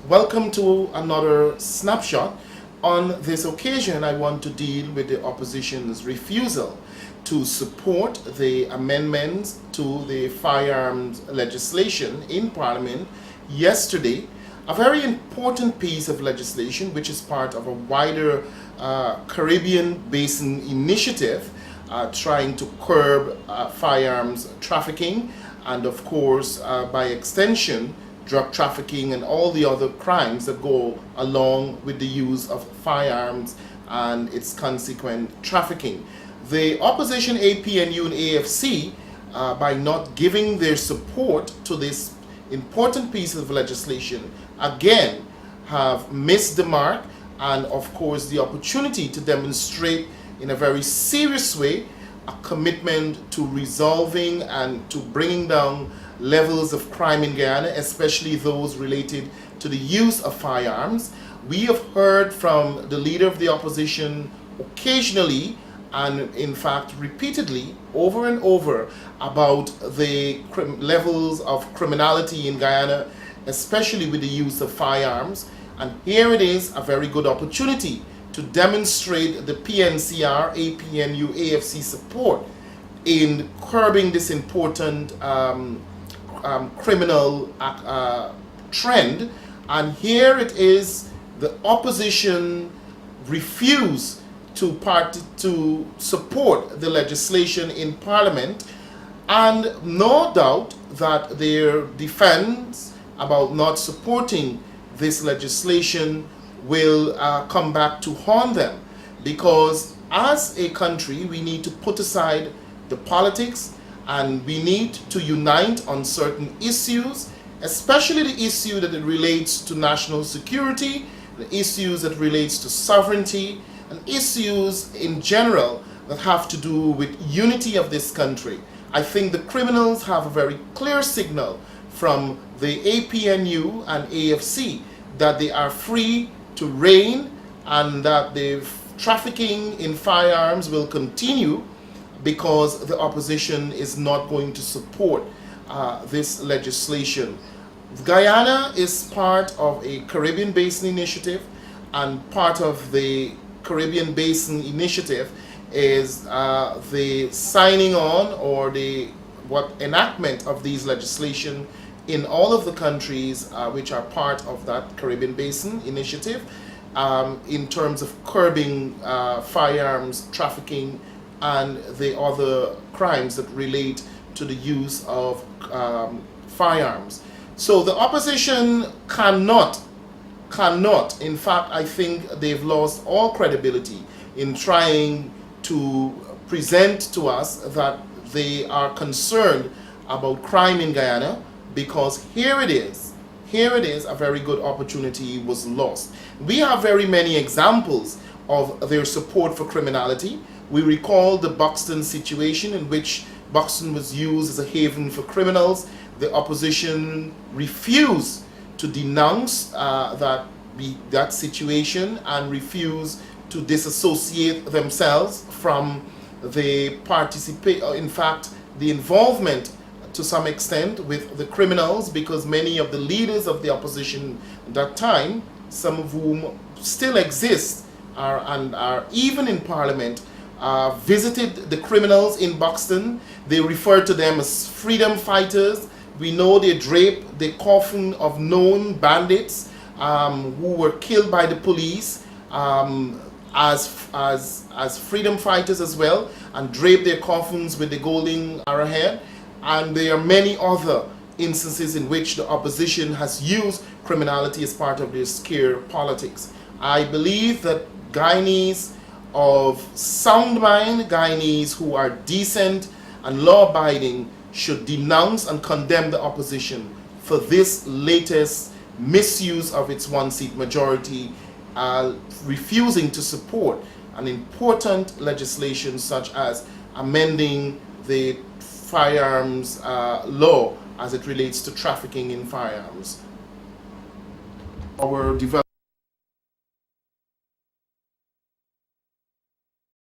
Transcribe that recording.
Welcome to another snapshot. On this occasion, I want to deal with the opposition's refusal to support the amendments to the firearms legislation in Parliament yesterday. A very important piece of legislation which is part of a wider Caribbean Basin initiative trying to curb firearms trafficking and, of course, by extension, drug trafficking and all the other crimes that go along with the use of firearms and its consequent trafficking. The opposition APNU and AFC, by not giving their support to this important piece of legislation, again have missed the mark and, of course, the opportunity to demonstrate in a very serious way a commitment to resolving and to bringing down levels of crime in Guyana, especially those related to the use of firearms. We have heard from the leader of the opposition occasionally and in fact repeatedly over and over about the levels of criminality in Guyana, especially with the use of firearms. And here it is, a very good opportunity to demonstrate the PNCR, APNU, AFC support in curbing this important criminal trend. And here it is, the opposition refused to support the legislation in Parliament, and no doubt that their defense about not supporting this legislation will come back to haunt them, because as a country we need to put aside the politics and we need to unite on certain issues, especially the issue that it relates to national security, the issues that relates to sovereignty, and issues in general that have to do with unity of this country. I think the criminals have a very clear signal from the APNU and AFC that they are free to reign and that the trafficking in firearms will continue because the opposition is not going to support this legislation. Guyana is part of a Caribbean Basin initiative, and part of the Caribbean Basin initiative is the signing on or the enactment of these legislation in all of the countries which are part of that Caribbean Basin initiative in terms of curbing firearms trafficking and the other crimes that relate to the use of firearms. So the opposition cannot, in fact, I think they've lost all credibility in trying to present to us that they are concerned about crime in Guyana, because here it is, a very good opportunity was lost. We have very many examples of their support for criminality. We recall the Buxton situation in which Buxton was used as a haven for criminals. The opposition refused to denounce that situation and refused to disassociate themselves from the the involvement to some extent with the criminals, because many of the leaders of the opposition at that time, some of whom still exist and are even in Parliament, visited the criminals in Buxton. They referred to them as freedom fighters. We know they draped the coffin of known bandits who were killed by the police as freedom fighters as well, and draped their coffins with the golden arrowhead. And there are many other instances in which the opposition has used criminality as part of their scare politics. I believe that Guyanese of sound mind, Guyanese who are decent and law-abiding, should denounce and condemn the opposition for this latest misuse of its one-seat majority, refusing to support an important legislation such as amending the firearms law as it relates to trafficking in firearms. Our